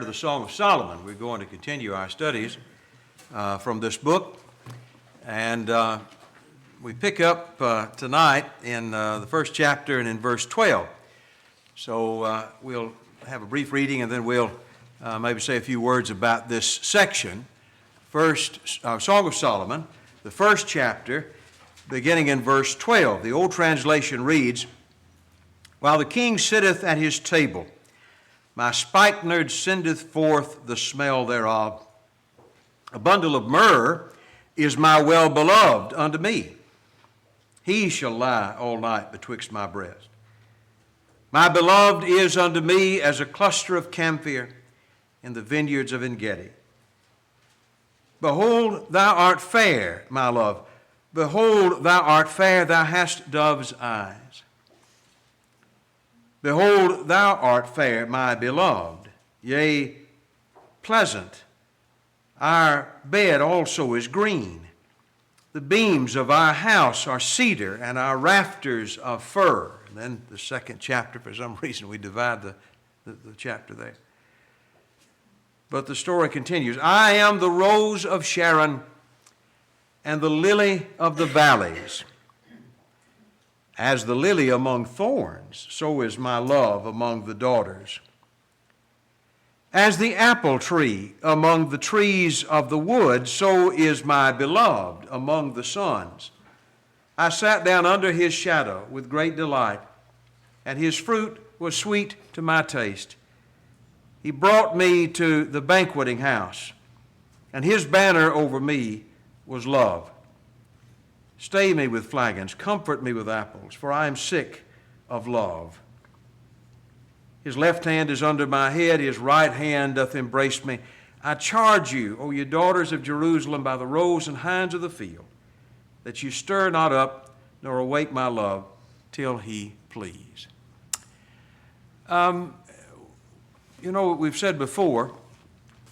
the Song of Solomon. We're going to continue our studies from this book. And we pick up tonight in the first chapter and in verse 12. So we'll have a brief reading and then we'll maybe say a few words about this section. First, Song of Solomon, the first chapter, beginning in verse 12. The old translation reads, "While the king sitteth at his table, my spikenard sendeth forth the smell thereof. A bundle of myrrh is my well-beloved unto me. He shall lie all night betwixt my breast. My beloved is unto me as a cluster of camphor in the vineyards of En-gedi. Behold, thou art fair, my love. Behold, thou art fair, thou hast dove's eyes. Behold, thou art fair, my beloved, yea, pleasant. Our bed also is green. The beams of our house are cedar, and our rafters of fir." And then the second chapter, for some reason we divide the chapter there. But the story continues. "I am the rose of Sharon and the lily of the valleys. As the lily among thorns, so is my love among the daughters. As the apple tree among the trees of the wood, so is my beloved among the sons. I sat down under his shadow with great delight, and his fruit was sweet to my taste. He brought me to the banqueting house, and his banner over me was love. Stay me with flagons, comfort me with apples, for I am sick of love. His left hand is under my head, his right hand doth embrace me. I charge you, O ye daughters of Jerusalem, by the roes and hinds of the field, that you stir not up, nor awake my love, till he please." We've said before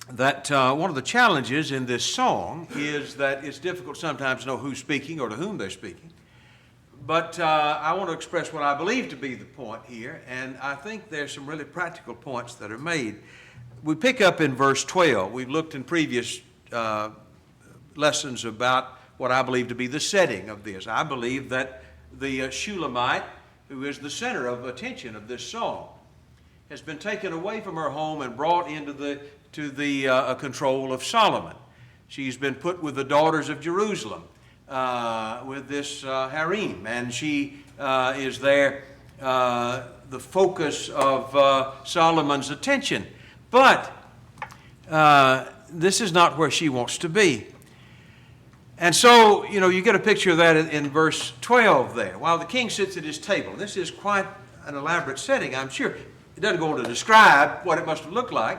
that one of the challenges in this song is that it's difficult sometimes to know who's speaking or to whom they're speaking. But I want to express what I believe to be the point here, and I think there's some really practical points that are made. We pick up in verse 12. We've looked in previous lessons about what I believe to be the setting of this. I believe that the Shulamite, who is the center of attention of this song, has been taken away from her home and brought into the control of Solomon. She's been put with the daughters of Jerusalem, with this harem, and she is there, the focus of Solomon's attention. But this is not where she wants to be. And so, you get a picture of that in verse 12 there. While the king sits at his table. This is quite an elaborate setting, I'm sure. It doesn't go on to describe what it must have looked like,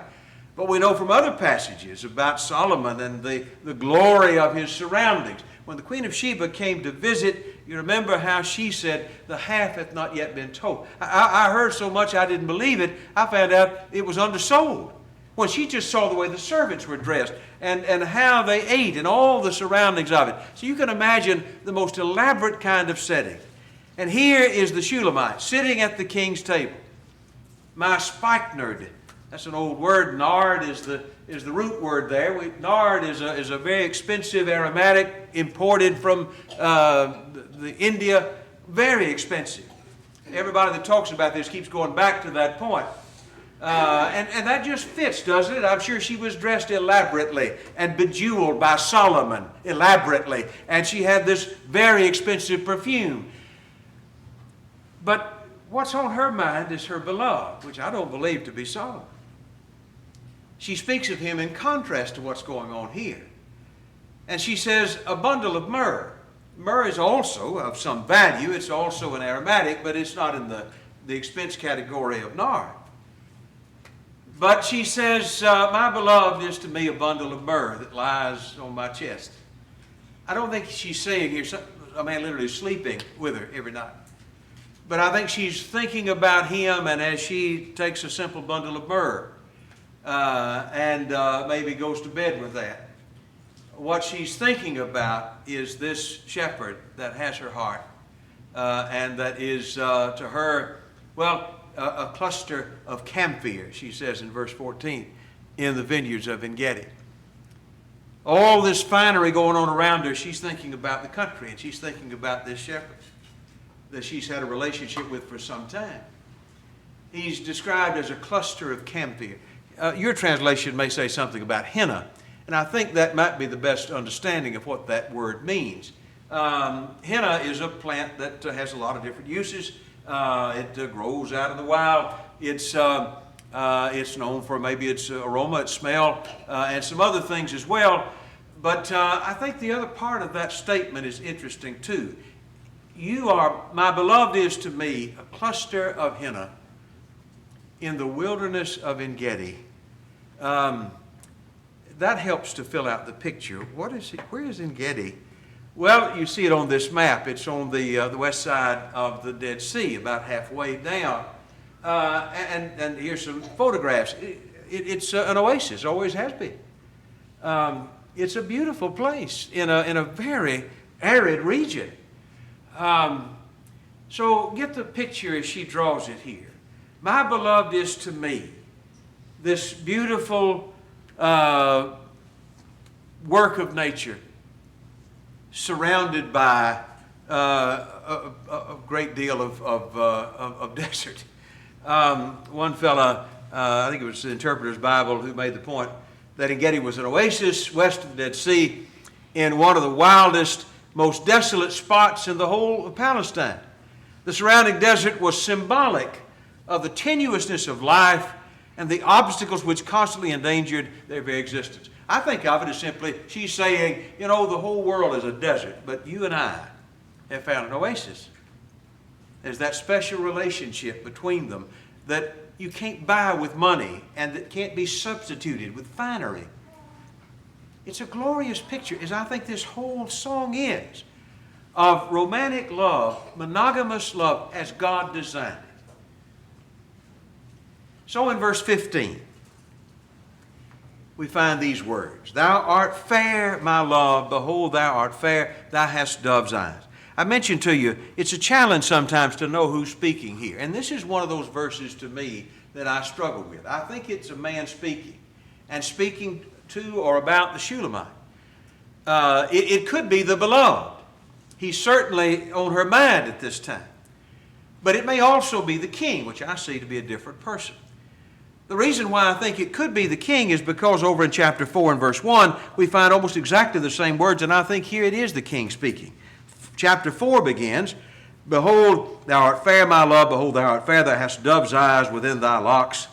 but we know from other passages about Solomon and the glory of his surroundings. When the Queen of Sheba came to visit, you remember how she said, "The half hath not yet been told." I heard so much I didn't believe it, I found out it was undersold. When she just saw the way the servants were dressed and how they ate and all the surroundings of it. So you can imagine the most elaborate kind of setting. And here is the Shulamite sitting at the king's table. My spikenard, that's an old word. Nard is the root word there. Nard is a very expensive aromatic imported from the India. Very expensive. Everybody that talks about this keeps going back to that point. And that just fits, doesn't it? I'm sure she was dressed elaborately and bejeweled by Solomon elaborately. And she had this very expensive perfume. But what's on her mind is her beloved, which I don't believe to be Solomon. She speaks of him in contrast to what's going on here. And she says, a bundle of myrrh. Myrrh is also of some value. It's also an aromatic, but it's not in the expense category of nard. But she says, my beloved is to me a bundle of myrrh that lies on my chest. I don't think she's saying here, a man literally sleeping with her every night. But I think she's thinking about him, and as she takes a simple bundle of myrrh and maybe goes to bed with that, what she's thinking about is this shepherd that has her heart and that is to her, well, a cluster of camphor, she says in verse 14. in the vineyards of En-gedi. All this finery going on around her, she's thinking about the country, and she's thinking about this shepherd that she's had a relationship with for some time. He's described as a cluster of camphor. Your translation may say something about henna, and I think that might be the best understanding of what that word means. Henna is a plant that has a lot of different uses. It grows out in the wild. It's known for maybe its aroma, its smell, and some other things as well. But I think the other part of that statement is interesting too. My beloved is to me a cluster of henna in the wilderness of En-gedi. That helps to fill out the picture. Where is En-gedi? Well, you see it on this map. It's on the west side of the Dead Sea, about halfway down. And here's some photographs. It's an oasis, always has been. It's a beautiful place in a very arid region. So get the picture as she draws it here. My beloved is to me this beautiful work of nature, surrounded by a great deal of desert. One fella, I think it was the Interpreter's Bible, who made the point that En-gedi was an oasis west of the Dead Sea in one of the wildest, most desolate spots in the whole of Palestine. The surrounding desert was symbolic of the tenuousness of life and the obstacles which constantly endangered their very existence. I think of it as simply, she's saying, the whole world is a desert, but you and I have found an oasis. There's that special relationship between them that you can't buy with money and that can't be substituted with finery. It's a glorious picture, as I think this whole song is, of romantic love, monogamous love, as God designed it. So in verse 15, we find these words. Thou art fair, my love, behold, thou art fair, thou hast dove's eyes. I mentioned to you, it's a challenge sometimes to know who's speaking here. And this is one of those verses to me that I struggle with. I think it's a man speaking, and speaking to or about the Shulamite. It could be the beloved. He's certainly on her mind at this time. But it may also be the king, which I see to be a different person. The reason why I think it could be the king is because over in chapter 4 and verse 1, we find almost exactly the same words, and I think here it is the king speaking. Chapter 4 begins, Behold, thou art fair, my love, behold, thou art fair, thou hast dove's eyes within thy locks.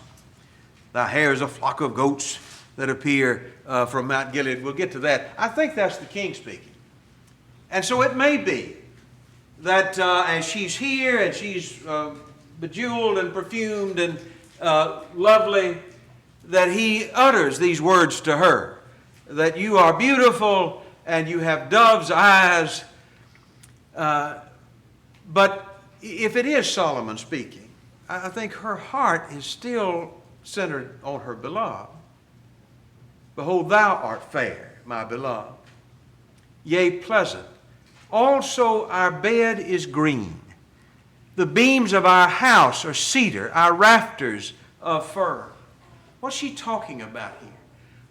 Thy hair is a flock of goats that appear from Mount Gilead. We'll get to that. I think that's the king speaking. And so it may be that as she's here and she's bejeweled and perfumed and lovely, that he utters these words to her, that you are beautiful and you have dove's eyes. But if it is Solomon speaking, I think her heart is still centered on her beloved. Behold, thou art fair, my beloved, yea, pleasant. Also our bed is green. The beams of our house are cedar, our rafters of fir. What's she talking about here?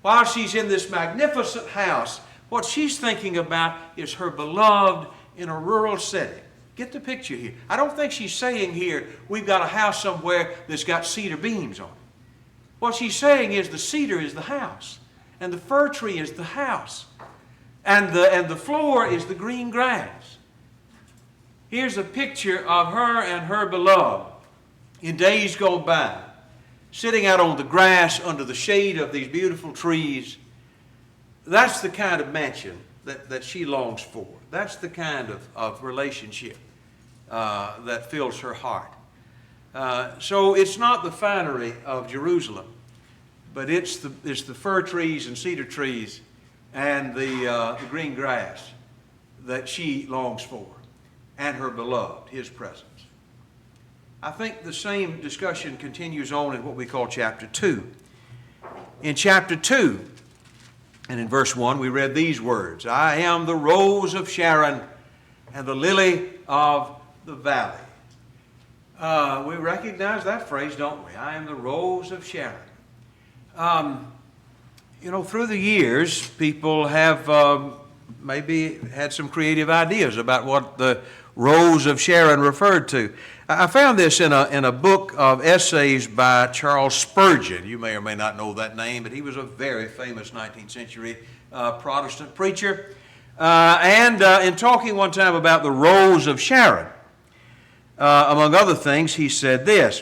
While she's in this magnificent house, what she's thinking about is her beloved in a rural setting. Get the picture here. I don't think she's saying here, we've got a house somewhere that's got cedar beams on it. What she's saying is the cedar is the house, and the fir tree is the house, and the floor is the green grass. Here's a picture of her and her beloved in days gone by, sitting out on the grass under the shade of these beautiful trees. That's the kind of mansion that she longs for. That's the kind of relationship that fills her heart. So it's not the finery of Jerusalem, but it's the fir trees and cedar trees and the green grass that she longs for, and her beloved, his presence. I think the same discussion continues on in what we call chapter 2. In chapter 2, and in verse 1, we read these words, I am the rose of Sharon and the lily of the valley. We recognize that phrase, don't we? I am the rose of Sharon. through the years, people have maybe had some creative ideas about what the Rose of Sharon referred to. I found this in a book of essays by Charles Spurgeon. You may or may not know that name, but he was a very famous 19th century Protestant preacher. And in talking one time about the Rose of Sharon, among other things, he said this: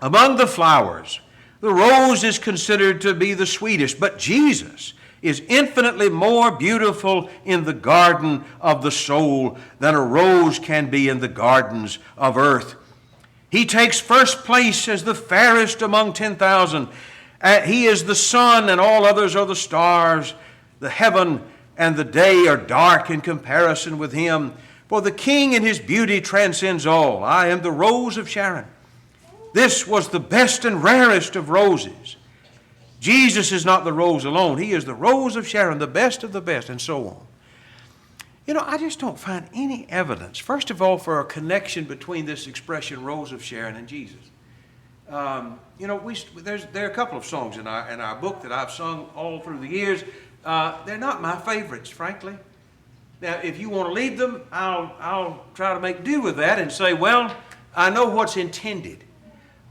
among the flowers, the rose is considered to be the sweetest, but Jesus is infinitely more beautiful in the garden of the soul than a rose can be in the gardens of earth. He takes first place as the fairest among 10,000. He is the sun, and all others are the stars. The heaven and the day are dark in comparison with him. For the King in his beauty transcends all. I am the Rose of Sharon. This was the best and rarest of roses. Jesus is not the rose alone. He is the Rose of Sharon, the best of the best, and so on. I just don't find any evidence, first of all, for a connection between this expression, Rose of Sharon, and Jesus. There are a couple of songs in our book that I've sung all through the years. They're not my favorites, frankly. Now, if you want to lead them, I'll try to make do with that and say, well, I know what's intended.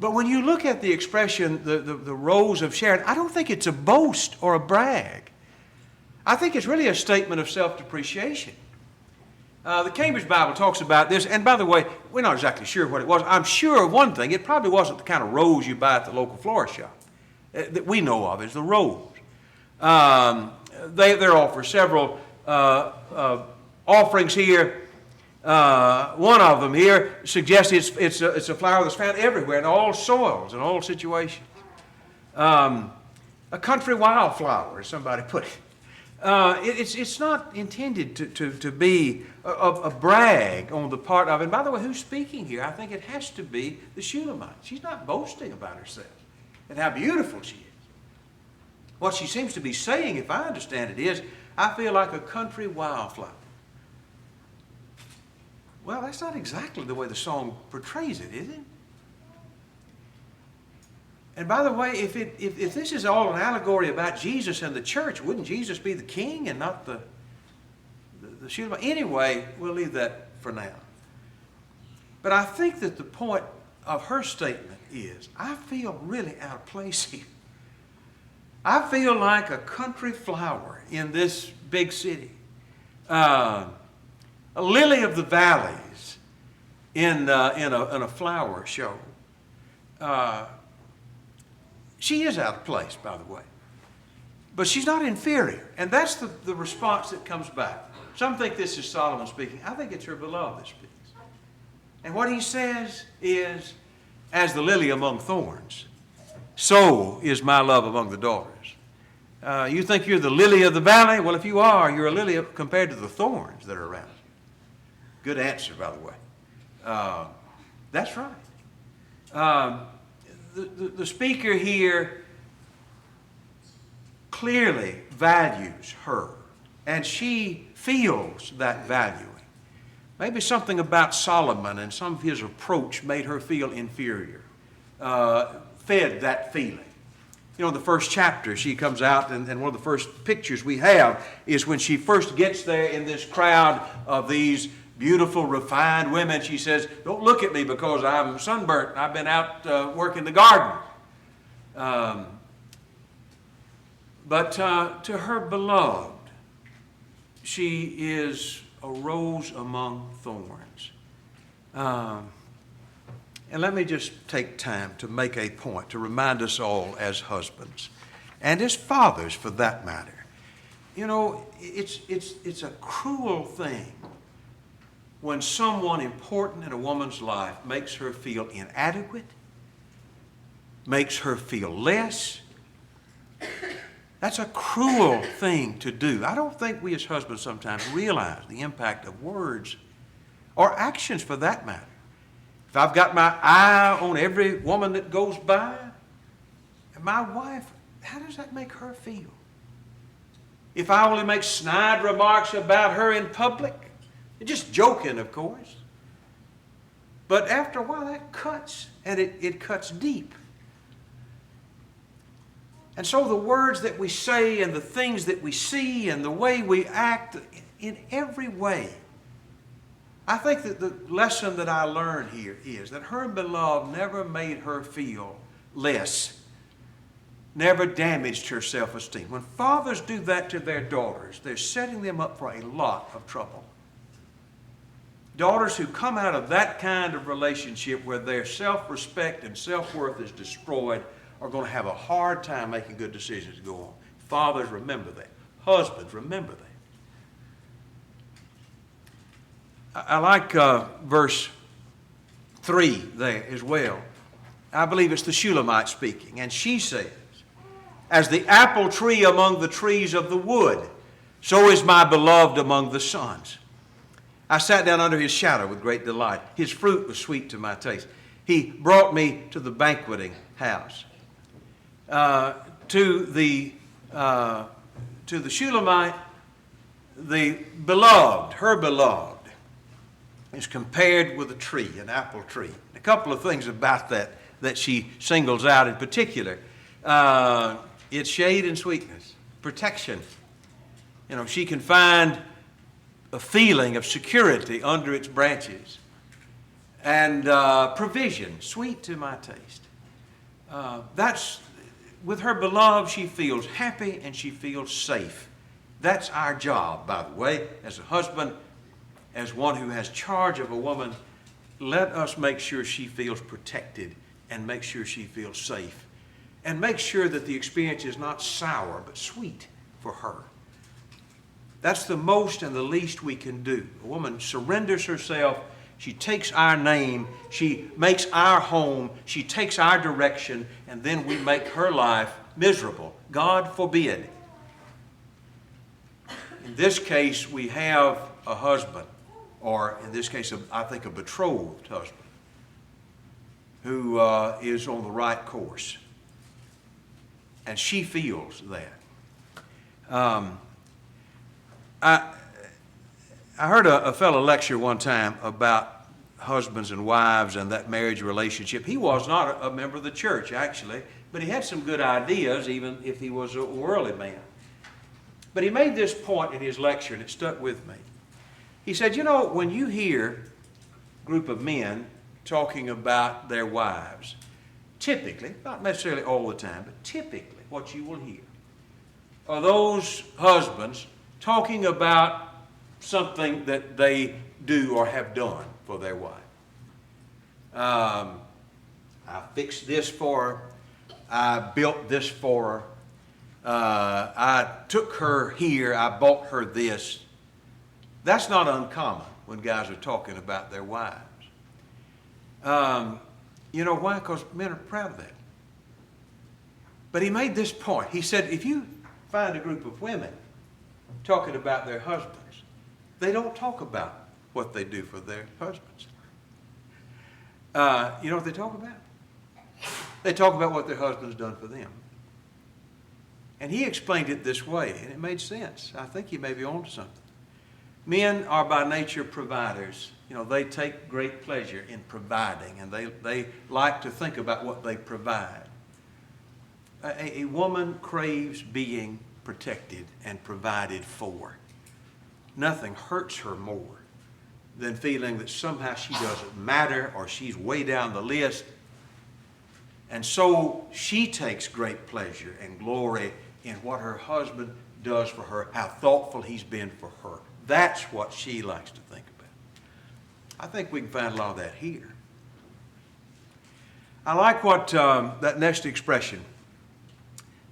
But when you look at the expression, the Rose of Sharon, I don't think it's a boast or a brag. I think it's really a statement of self-depreciation. The Cambridge Bible talks about this, and by the way, we're not exactly sure what it was. I'm sure of one thing: it probably wasn't the kind of rose you buy at the local florist shop that we know of as the rose. They offer several offerings here. One of them here suggests it's a flower that's found everywhere in all soils and all situations. A country wildflower, as somebody put it. It's not intended to be a brag on the part of, and by the way, who's speaking here? I think it has to be the Shulamite. She's not boasting about herself and how beautiful she is. What she seems to be saying, if I understand it, is, I feel like a country wildflower. Well, that's not exactly the way the song portrays it, is it? And by the way, if this is all an allegory about Jesus and the church, wouldn't Jesus be the king and not the Shulamite? Anyway, we'll leave that for now. But I think that the point of her statement is, I feel really out of place here. I feel like a country flower in this big city. A lily of the valleys in a flower show. She is out of place, by the way. But she's not inferior. And that's the response that comes back. Some think this is Solomon speaking. I think it's her beloved that speaks. And what he says is, as the lily among thorns, so is my love among the daughters. You think you're the lily of the valley? Well, if you are, you're a lily compared to the thorns that are around you. Good answer, by the way. That's right. The speaker here clearly values her, and she feels that valuing. Maybe something about Solomon and some of his approach made her feel inferior, fed that feeling. In the first chapter, she comes out, and one of the first pictures we have is when she first gets there in this crowd of these beautiful, refined women. She says, don't look at me because I'm sunburnt. I've been out working the garden. But to her beloved, she is a rose among thorns. And let me just take time to make a point to remind us all as husbands and as fathers for that matter. It's a cruel thing when someone important in a woman's life makes her feel inadequate, makes her feel less. That's a cruel thing to do. I don't think we as husbands sometimes realize the impact of words or actions for that matter. If I've got my eye on every woman that goes by, and my wife, how does that make her feel? If I only make snide remarks about her in public, just joking, of course. But after a while, that cuts, and it cuts deep. And so the words that we say and the things that we see and the way we act, in every way, I think that the lesson that I learned here is that her beloved never made her feel less, never damaged her self-esteem. When fathers do that to their daughters, they're setting them up for a lot of trouble. Daughters who come out of that kind of relationship where their self-respect and self-worth is destroyed are going to have a hard time making good decisions to go on. Fathers, remember that. Husbands, remember that. I like verse 3 there as well. I believe it's the Shulamite speaking. And she says, as the apple tree among the trees of the wood, so is my beloved among the sons. I sat down under his shadow with great delight. His fruit was sweet to my taste. He brought me to the banqueting house. To the Shulamite, the beloved, her beloved, is compared with a tree, an apple tree. A couple of things about that she singles out in particular. Its shade and sweetness, protection. You know, she can find a feeling of security under its branches. And provision, sweet to my taste. With her beloved, she feels happy and she feels safe. That's our job, by the way, as a husband, as one who has charge of a woman. Let us make sure she feels protected and make sure she feels safe. And make sure that the experience is not sour, but sweet for her. That's the most and the least we can do. A woman surrenders herself. She takes our name. She makes our home. She takes our direction. And then we make her life miserable. God forbid. In this case, we have a husband, or in this case, I think a betrothed husband, who is on the right course. And she feels that. I heard a fellow lecture one time about husbands and wives and that marriage relationship. He was not a member of the church, actually, but he had some good ideas, even if he was a worldly man. But he made this point in his lecture, and it stuck with me. He said, you know, when you hear a group of men talking about their wives, typically, not necessarily all the time, but typically what you will hear are those husbands talking about something that they do or have done for their wife. I fixed this for her. I built this for her. I took her here. I bought her this. That's not uncommon when guys are talking about their wives. You know why? Because men are proud of that. But he made this point. He said, if you find a group of women talking about their husbands, they don't talk about what they do for their husbands. You know what they talk about? They talk about what their husband's done for them. And he explained it this way, and it made sense. I think he may be on to something. Men are by nature providers. You know, they take great pleasure in providing, and they like to think about what they provide. A woman craves being protected and provided for. Nothing hurts her more than feeling that somehow she doesn't matter or she's way down the list. And so she takes great pleasure and glory in what her husband does for her, how thoughtful he's been for her. That's what she likes to think about. I think we can find a lot of that here. I like what that next expression,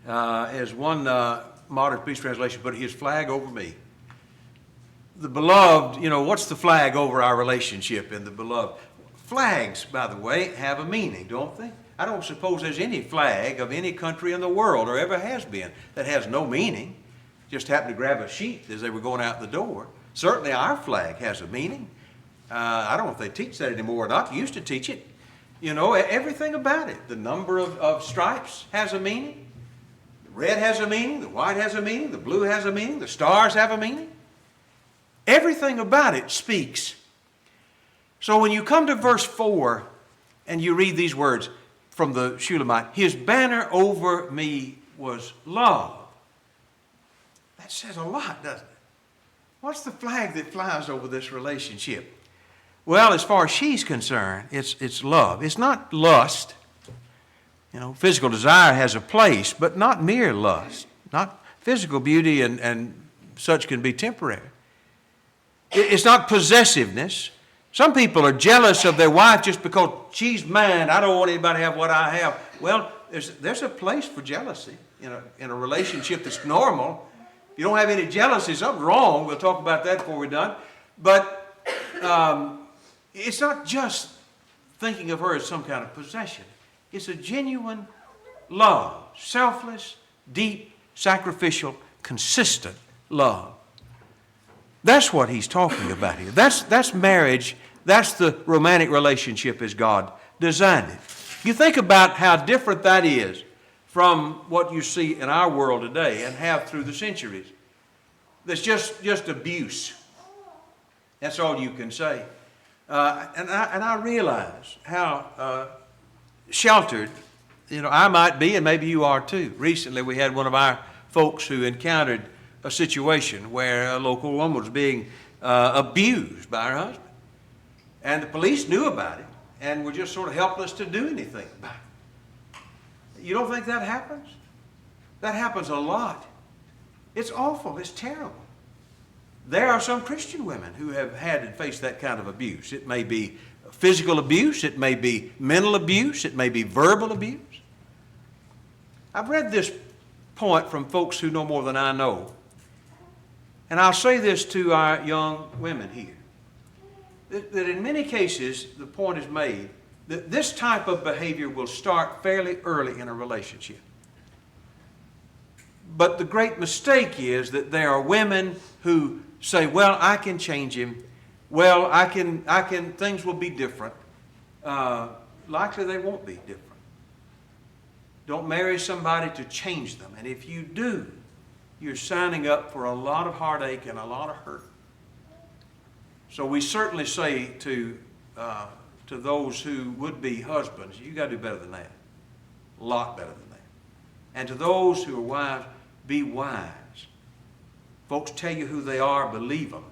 as one modern peace translation put it, his flag over me. The beloved, you know, what's the flag over our relationship in the beloved? Flags, by the way, have a meaning, don't they? I don't suppose there's any flag of any country in the world, or ever has been, that has no meaning. Just happened to grab a sheet as they were going out the door. Certainly our flag has a meaning. I don't know if they teach that anymore or not. They used to teach it. You know, everything about it. The number of stripes has a meaning. The red has a meaning. The white has a meaning. The blue has a meaning. The stars have a meaning. Everything about it speaks. So when you come to verse 4 and you read these words from the Shulamite, his banner over me was love. That says a lot, doesn't it? What's the flag that flies over this relationship? Well, as far as she's concerned, it's love. It's not lust. Physical desire has a place, but not mere lust. Not physical beauty and such can be temporary. It's not possessiveness. Some people are jealous of their wife just because she's mine. I don't want anybody to have what I have. Well, there's a place for jealousy in a relationship that's normal. If you don't have any jealousy, something's wrong. We'll talk about that before we're done. But it's not just thinking of her as some kind of possession. It's a genuine love, selfless, deep, sacrificial, consistent love. That's what he's talking about here. That's marriage. That's the romantic relationship as God designed it. You think about how different that is from what you see in our world today and have through the centuries. That's just abuse. That's all you can say. And I realize how sheltered, I might be, and maybe you are too. Recently, we had one of our folks who encountered a situation where a local woman was being abused by her husband. And the police knew about it and were just sort of helpless to do anything about it. You don't think that happens? That happens a lot. It's awful. It's terrible. There are some Christian women who have had and faced that kind of abuse. It may be physical abuse. It may be mental abuse. It may be verbal abuse. I've read this point from folks who know more than I know. And I'll say this to our young women here, that in many cases the point is made that this type of behavior will start fairly early in a relationship. But the great mistake is that there are women who say, well, I can change him. Well, I can, things will be different. Likely they won't be different. Don't marry somebody to change them. And if you do, you're signing up for a lot of heartache and a lot of hurt. So we certainly say to those who would be husbands, you got to do better than that. A lot better than that. And to those who are wives, be wise. Folks tell you who they are, believe them.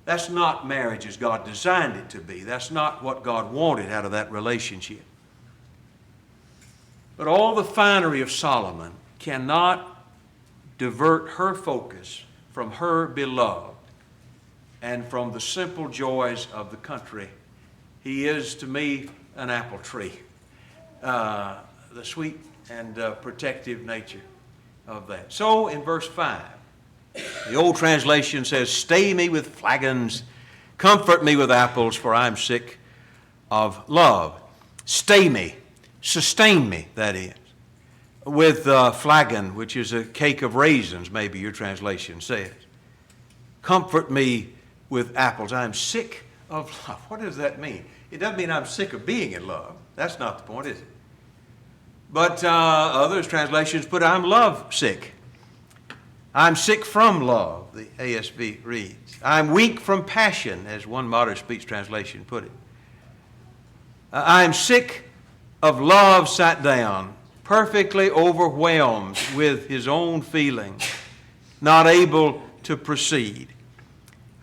That's not marriage as God designed it to be. That's not what God wanted out of that relationship. But all the finery of Solomon cannot divert her focus from her beloved and from the simple joys of the country. He is, to me, an apple tree. The sweet and protective nature of that. So, in verse 5, the old translation says, stay me with flagons, comfort me with apples, for I am sick of love. Stay me, sustain me, that is, with flagon, which is a cake of raisins, maybe your translation says. Comfort me with apples. I am sick of love. What does that mean? It doesn't mean I'm sick of being in love. That's not the point, is it? But others translations put I'm love sick. I'm sick from love, the ASV reads. I'm weak from passion, as one modern speech translation put it. I am sick of love sat down, perfectly overwhelmed with his own feelings, not able to proceed.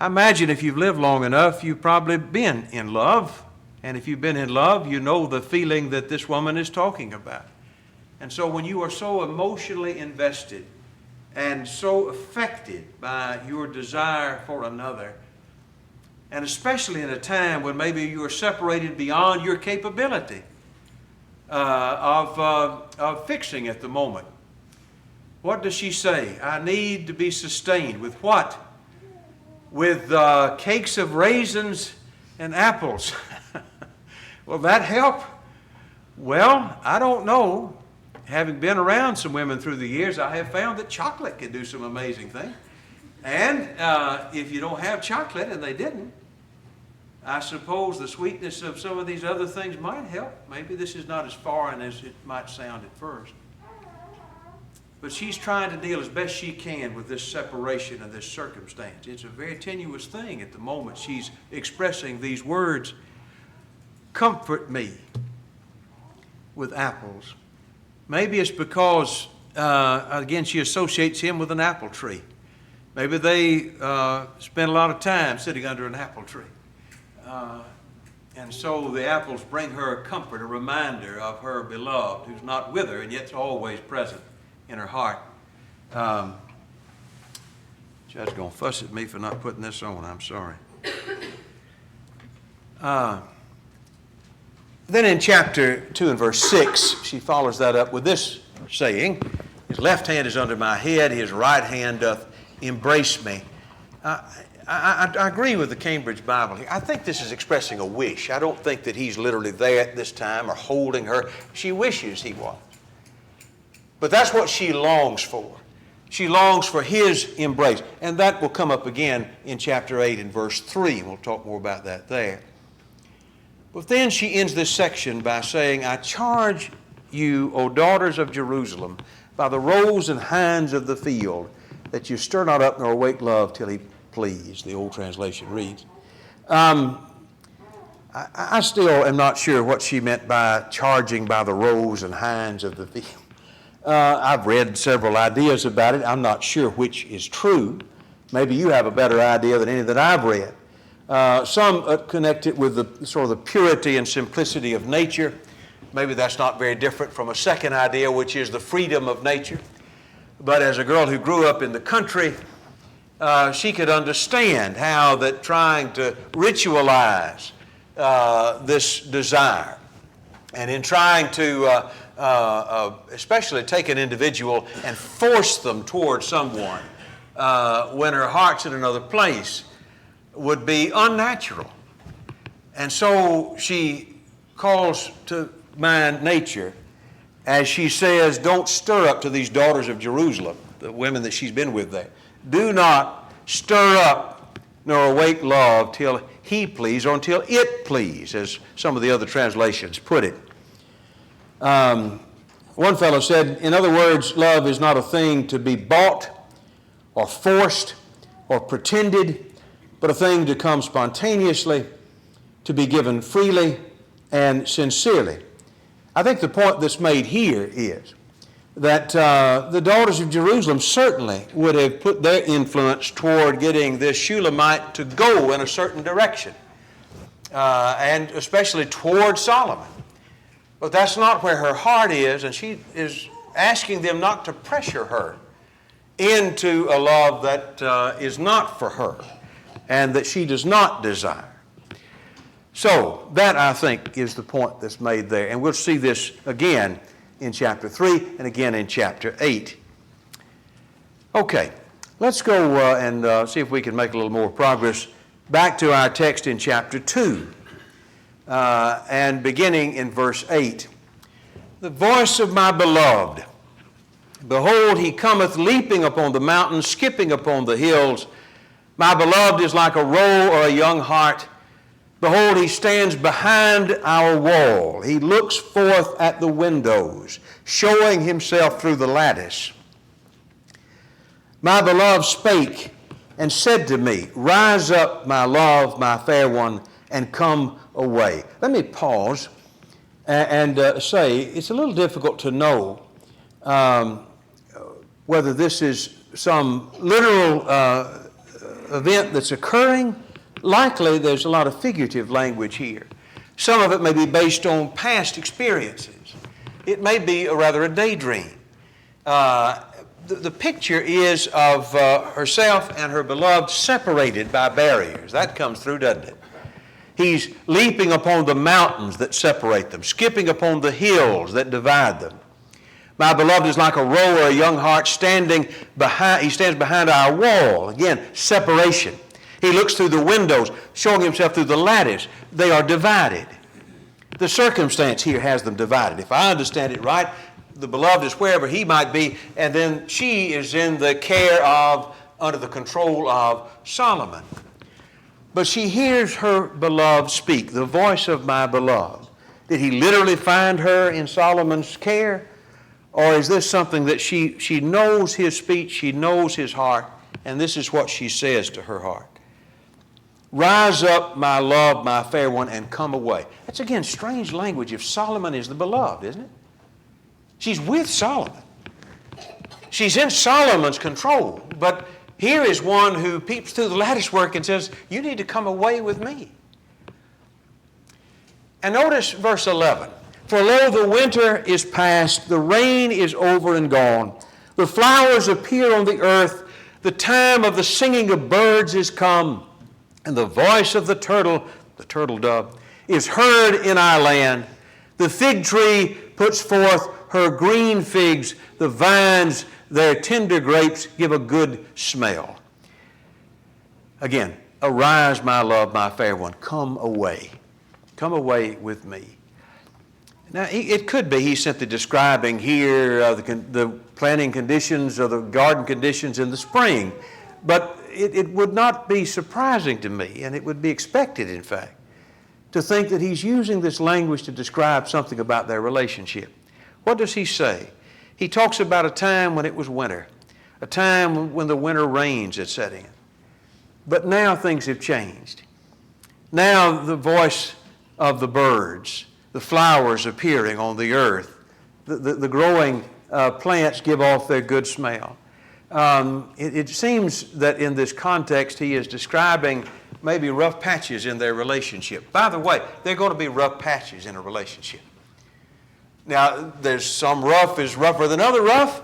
I imagine if you've lived long enough, you've probably been in love. And if you've been in love, you know the feeling that this woman is talking about. And so when you are so emotionally invested and so affected by your desire for another, and especially in a time when maybe you are separated beyond your capability of fixing at the moment, what does she say? I need to be sustained with what? With cakes of raisins and apples. Will that help? Well, I don't know. Having been around some women through the years, I have found that chocolate can do some amazing things. And if you don't have chocolate, and they didn't, I suppose the sweetness of some of these other things might help. Maybe this is not as foreign as it might sound at first. But she's trying to deal as best she can with this separation and this circumstance. It's a very tenuous thing at the moment she's expressing these words. Comfort me with apples, Maybe it's because, again, she associates him with an apple tree. Maybe they spend a lot of time sitting under an apple tree. And so the apples bring her a comfort, a reminder of her beloved, who's not with her and yet's always present in her heart. Judge's going to fuss at me for not putting this on. I'm sorry. Then in chapter 2 and verse 6, she follows that up with this saying, his left hand is under my head, his right hand doth embrace me. I agree with the Cambridge Bible here. I think this is expressing a wish. I don't think that he's literally there at this time or holding her. She wishes he was. But that's what she longs for. She longs for his embrace. And that will come up again in chapter 8 and verse 3. We'll talk more about that there. But then she ends this section by saying, I charge you, O daughters of Jerusalem, by the roes and hinds of the field, that you stir not up nor awake love till he please, the old translation reads. I still am not sure what she meant by charging by the roes and hinds of the field. I've read several ideas about it. I'm not sure which is true. Maybe you have a better idea than any that I've read. Some connect it with the sort of the purity and simplicity of nature. Maybe that's not very different from a second idea, which is the freedom of nature. But as a girl who grew up in the country, she could understand how that trying to ritualize this desire, and in trying to especially take an individual and force them toward someone when her heart's in another place, would be unnatural. And so she calls to mind nature as she says, don't stir up to these daughters of Jerusalem, the women that she's been with there. Do not stir up nor awake love till he please or until it please, as some of the other translations put it. One fellow said, in other words, love is not a thing to be bought or forced or pretended, but a thing to come spontaneously, to be given freely and sincerely. I think the point that's made here is that the daughters of Jerusalem certainly would have put their influence toward getting this Shulamite to go in a certain direction, and especially toward Solomon. But that's not where her heart is, and she is asking them not to pressure her into a love that is not for her and that she does not desire. So that, I think, is the point that's made there. And we'll see this again in chapter 3 and again in chapter 8. Okay, let's go and see if we can make a little more progress back to our text in chapter 2 and beginning in verse 8. The voice of my beloved, behold, he cometh leaping upon the mountains, skipping upon the hills. My beloved is like a roe or a young hart. Behold, he stands behind our wall. He looks forth at the windows, showing himself through the lattice. My beloved spake and said to me, rise up, my love, my fair one, and come away. Let me pause and say it's a little difficult to know whether this is some literal event that's occurring. Likely there's a lot of figurative language here. Some of it may be based on past experiences. It may be rather a daydream. The picture is of herself and her beloved separated by barriers. That comes through, doesn't it? He's leaping upon the mountains that separate them, skipping upon the hills that divide them. My beloved is like a roe or a young hart standing behind. He stands behind our wall. Again, separation. He looks through the windows, showing himself through the lattice. They are divided. The circumstance here has them divided. If I understand it right, the beloved is wherever he might be, and then she is in the care of, under the control of Solomon. But she hears her beloved speak, the voice of my beloved. Did he literally find her in Solomon's care? Or is this something that she knows his speech, she knows his heart, and this is what she says to her heart. Rise up, my love, my fair one, and come away. That's again strange language if Solomon is the beloved, isn't it? She's with Solomon. She's in Solomon's control. But here is one who peeps through the lattice work and says, you need to come away with me. And notice verse 11. For lo, the winter is past, the rain is over and gone. The flowers appear on the earth, the time of the singing of birds is come, and the voice of the turtle dove, is heard in our land. The fig tree puts forth her green figs, the vines, their tender grapes give a good smell. Again, arise, my love, my fair one, come away. Come away with me. Now, it could be he's simply describing here the planting conditions or the garden conditions in the spring, but it would not be surprising to me, and it would be expected, in fact, to think that he's using this language to describe something about their relationship. What does he say? He talks about a time when it was winter, a time when the winter rains had set in. But now things have changed. Now the voice of the birds, the flowers appearing on the earth, the growing plants give off their good smell. It seems that in this context he is describing maybe rough patches in their relationship. By the way, there are going to be rough patches in a relationship. Now, there's some rough is rougher than other rough,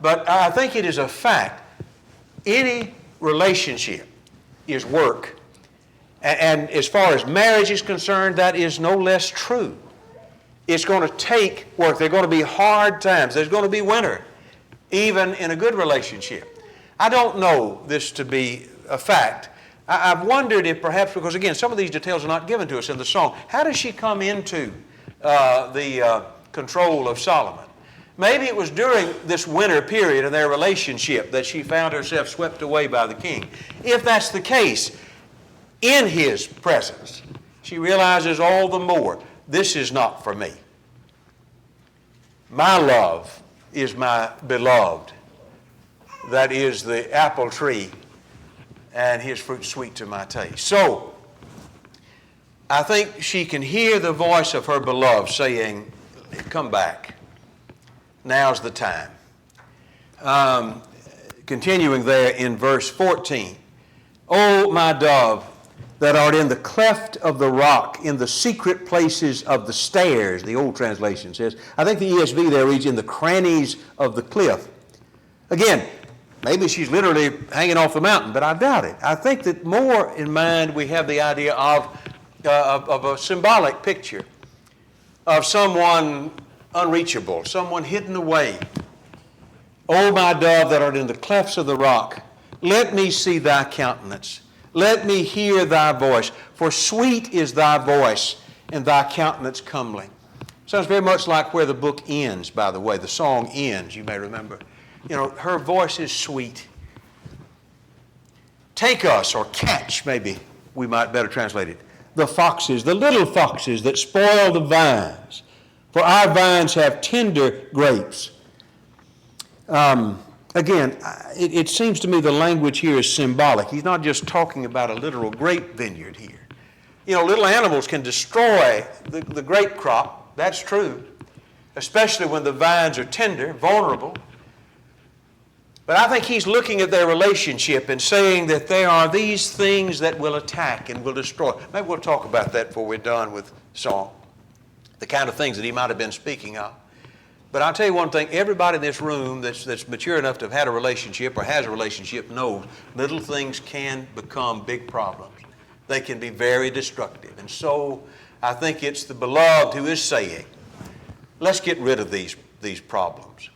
but I think it is a fact. Any relationship is work. And as far as marriage is concerned, that is no less true. It's going to take work. There are going to be hard times. There's going to be winter, even in a good relationship. I don't know this to be a fact. I've wondered if perhaps, because again, some of these details are not given to us in the song, how does she come into the control of Solomon? Maybe it was during this winter period in their relationship that she found herself swept away by the king. If that's the case, in his presence, she realizes all the more, this is not for me. My love is my beloved. That is the apple tree, and his fruit sweet to my taste. So, I think she can hear the voice of her beloved saying, come back. Now's the time. Continuing there in verse 14. O my dove, that art in the cleft of the rock, in the secret places of the stairs, the old translation says. I think the ESV there reads in the crannies of the cliff. Again, maybe she's literally hanging off the mountain, but I doubt it. I think that more in mind we have the idea of a symbolic picture of someone unreachable, someone hidden away. O my dove that art in the clefts of the rock, let me see thy countenance. Let me hear thy voice, for sweet is thy voice, and thy countenance comely. Sounds very much like where the book ends, by the way. The song ends, you may remember. You know, her voice is sweet. Take us, or catch, maybe we might better translate it, the foxes, the little foxes that spoil the vines, for our vines have tender grapes. Again, it seems to me the language here is symbolic. He's not just talking about a literal grape vineyard here. You know, little animals can destroy the grape crop. That's true, especially when the vines are tender, vulnerable. But I think he's looking at their relationship and saying that there are these things that will attack and will destroy. Maybe we'll talk about that before we're done with song, the kind of things that he might have been speaking of. But I'll tell you one thing, everybody in this room that's mature enough to have had a relationship or has a relationship knows little things can become big problems. They can be very destructive. And so I think it's the beloved who is saying, let's get rid of these problems.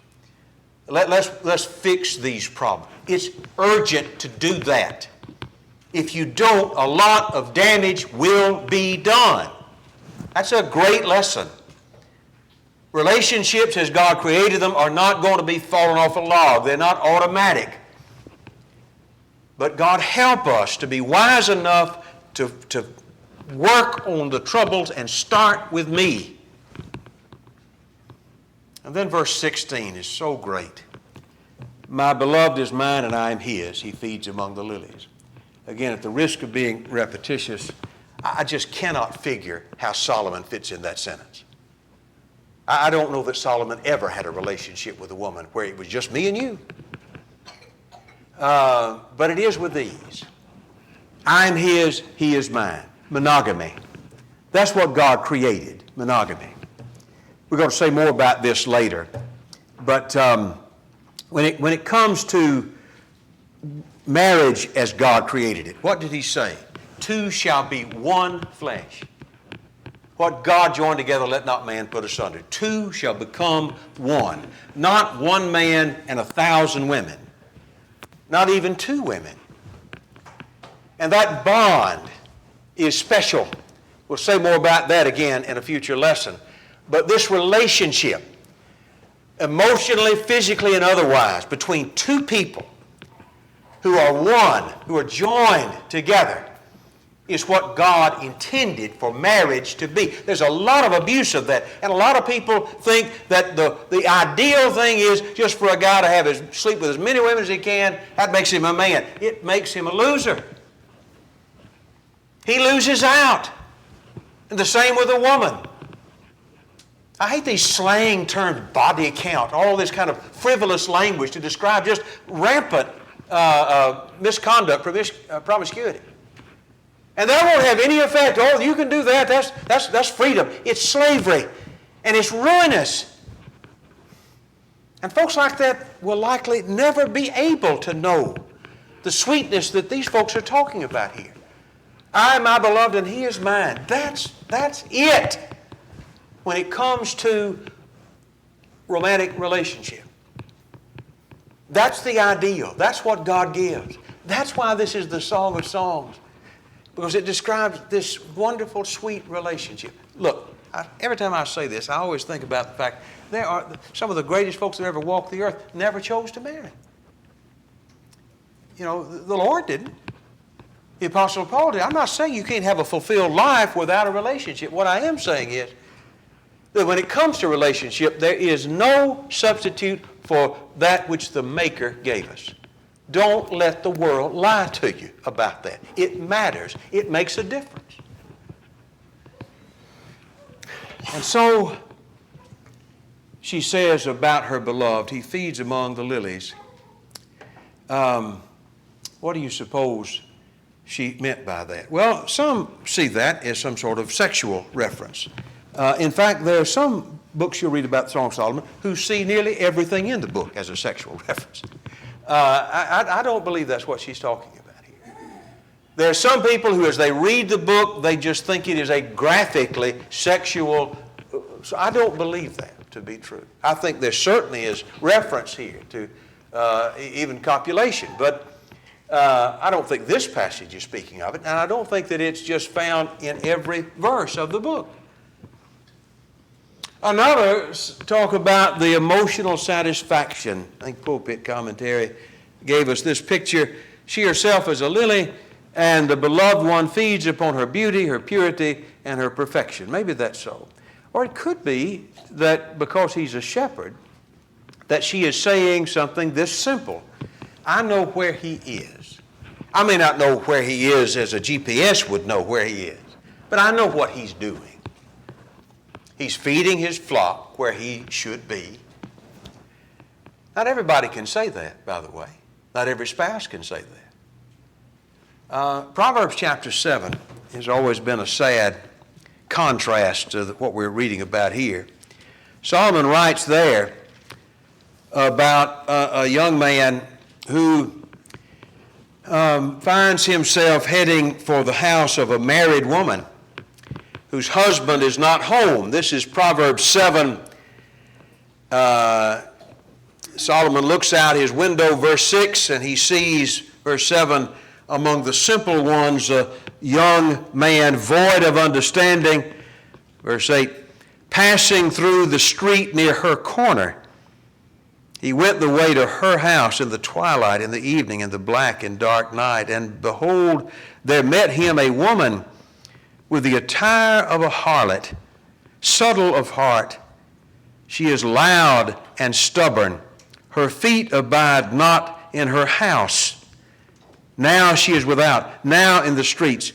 Let's fix these problems. It's urgent to do that. If you don't, a lot of damage will be done. That's a great lesson. Relationships as God created them are not going to be falling off a log. They're not automatic. But God help us to be wise enough to work on the troubles and start with me. And then verse 16 is so great. My beloved is mine and I am his. He feeds among the lilies. Again, at the risk of being repetitious, I just cannot figure how Solomon fits in that sentence. I don't know that Solomon ever had a relationship with a woman where it was just me and you. But it is with these. I'm his, he is mine. Monogamy. That's what God created, monogamy. We're going to say more about this later. But when it comes to marriage as God created it, what did he say? Two shall be one flesh. What God joined together, let not man put asunder. Two shall become one. Not one man and 1,000 women. Not even two women. And that bond is special. We'll say more about that again in a future lesson. But this relationship, emotionally, physically, and otherwise, between two people who are one, who are joined together, is what God intended for marriage to be. There's a lot of abuse of that. And a lot of people think that the ideal thing is just for a guy to sleep with as many women as he can. That makes him a man. It makes him a loser. He loses out. And the same with a woman. I hate these slang terms, body count, all this kind of frivolous language to describe just rampant misconduct, promiscuity. And that won't have any effect. Oh, you can do that. That's freedom. It's slavery. And it's ruinous. And folks like that will likely never be able to know the sweetness that these folks are talking about here. I am my beloved and he is mine. That's it when it comes to romantic relationship. That's the ideal. That's what God gives. That's why this is the Song of Songs. Because it describes this wonderful, sweet relationship. Look, every time I say this, I always think about the fact there are some of the greatest folks that ever walked the earth never chose to marry. You know, the Lord didn't. The Apostle Paul did. I'm not saying you can't have a fulfilled life without a relationship. What I am saying is that when it comes to relationship, there is no substitute for that which the Maker gave us. Don't let the world lie to you about that. It matters. It makes a difference. And so she says about her beloved, he feeds among the lilies. What do you suppose she meant by that? Well, some see that as some sort of sexual reference. In fact, there are some books you'll read about the Song of Solomon who see nearly everything in the book as a sexual reference. I don't believe that's what she's talking about here. There are some people who, as they read the book, they just think it is a graphically sexual. So I don't believe that to be true. I think there certainly is reference here to even copulation, but I don't think this passage is speaking of it, and I don't think that it's just found in every verse of the book. Another talk about the emotional satisfaction. I think Pulpit Commentary gave us this picture. She herself is a lily, and the beloved one feeds upon her beauty, her purity, and her perfection. Maybe that's so. Or it could be that because he's a shepherd, that she is saying something this simple. I know where he is. I may not know where he is as a GPS would know where he is, but I know what he's doing. He's feeding his flock where he should be. Not everybody can say that, by the way. Not every spouse can say that. Proverbs chapter 7 has always been a sad contrast to what we're reading about here. Solomon writes there about a young man who finds himself heading for the house of a married woman whose husband is not home. This is Proverbs 7. Solomon looks out his window, verse 6, and he sees, verse 7, among the simple ones, a young man void of understanding. Verse 8, passing through the street near her corner. He went the way to her house in the twilight, in the evening, in the black and dark night. And behold, there met him a woman with the attire of a harlot, subtle of heart. She is loud and stubborn. Her feet abide not in her house. Now she is without, now in the streets.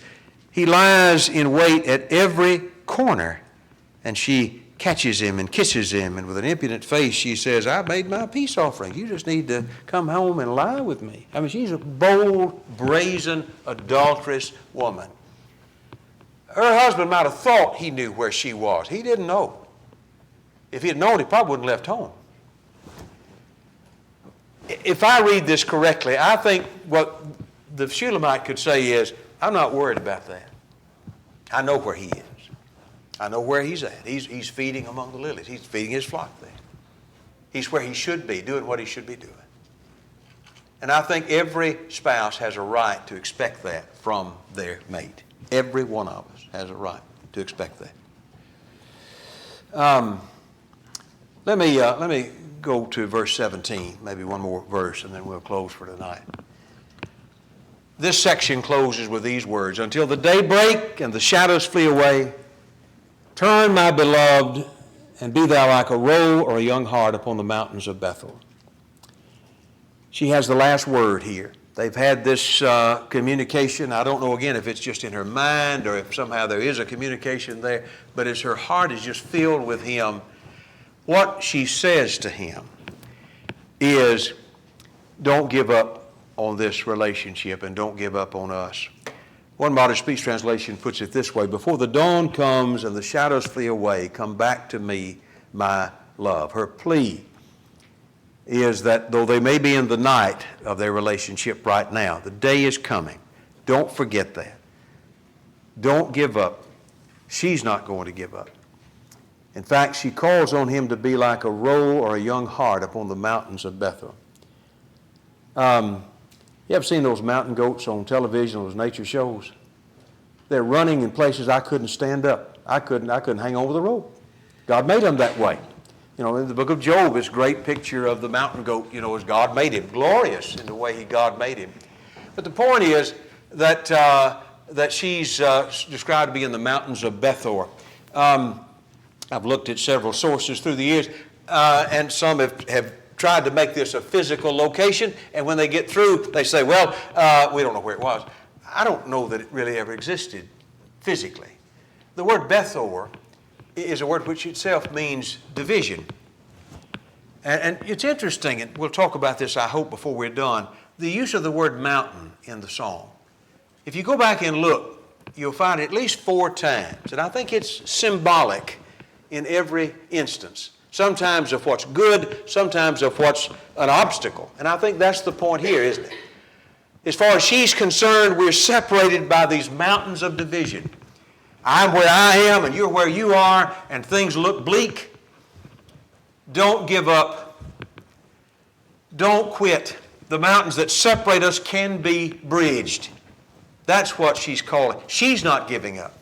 He lies in wait at every corner, and she catches him and kisses him, and with an impudent face she says, I made my peace offering. You just need to come home and lie with me. I mean, she's a bold, brazen, adulterous woman. Her husband might have thought he knew where she was. He didn't know. If he had known, he probably wouldn't have left home. If I read this correctly, I think what the Shulamite could say is, I'm not worried about that. I know where he is. I know where he's at. He's feeding among the lilies. He's feeding his flock there. He's where he should be, doing what he should be doing. And I think every spouse has a right to expect that from their mate. Every one of us has a right to expect that. Let me go to verse 17, maybe one more verse, and then we'll close for tonight. This section closes with these words, until the day break and the shadows flee away, turn, my beloved, and be thou like a roe or a young hart upon the mountains of Bethel. She has the last word here. They've had this communication. I don't know, again, if it's just in her mind or if somehow there is a communication there, but as her heart is just filled with him, what she says to him is, don't give up on this relationship and don't give up on us. One modern speech translation puts it this way, before the dawn comes and the shadows flee away, come back to me, my love. Her plea is that though they may be in the night of their relationship right now, the day is coming. Don't forget that. Don't give up. She's not going to give up. In fact, she calls on him to be like a roe or a young hart upon the mountains of Bethel. You ever seen those mountain goats on television, those nature shows? They're running in places I couldn't stand up. I couldn't hang over the rope. God made them that way. You know, in the book of Job, this great picture of the mountain goat, you know, as God made him, glorious in the way God made him. But the point is that she's described to be in the mountains of Bethor. I've looked at several sources through the years, and some have tried to make this a physical location, and when they get through, they say, well, we don't know where it was. I don't know that it really ever existed physically. The word Bethor is a word which itself means division. And it's interesting, and we'll talk about this, I hope, before we're done, the use of the word mountain in the song. If you go back and look, you'll find it at least 4 times, and I think it's symbolic in every instance. Sometimes of what's good, sometimes of what's an obstacle. And I think that's the point here, isn't it? As far as she's concerned, we're separated by these mountains of division. I'm where I am and you're where you are, and things look bleak. Don't give up. Don't quit. The mountains that separate us can be bridged. That's what she's calling. She's not giving up.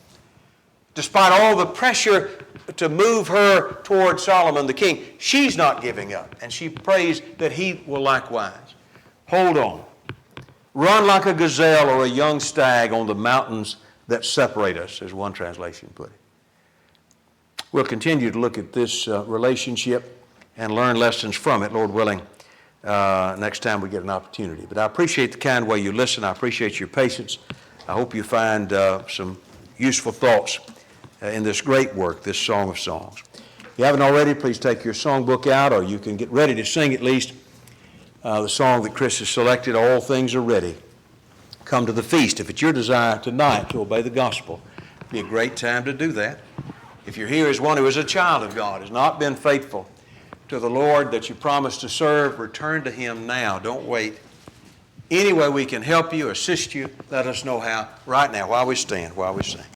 Despite all the pressure to move her toward Solomon the king, she's not giving up. And she prays that he will likewise. Hold on. Run like a gazelle or a young stag on the mountains that separate us, as one translation put it. We'll continue to look at this relationship and learn lessons from it, Lord willing, next time we get an opportunity. But I appreciate the kind way you listen. I appreciate your patience. I hope you find some useful thoughts in this great work, this Song of Songs. If you haven't already, please take your songbook out, or you can get ready to sing at least the song that Chris has selected, All Things Are Ready. Come to the feast. If it's your desire tonight to obey the gospel, it'd be a great time to do that. If you're here as one who is a child of God, has not been faithful to the Lord that you promised to serve, return to him now. Don't wait. Any way we can help you, assist you, let us know how right now while we stand, while we sing.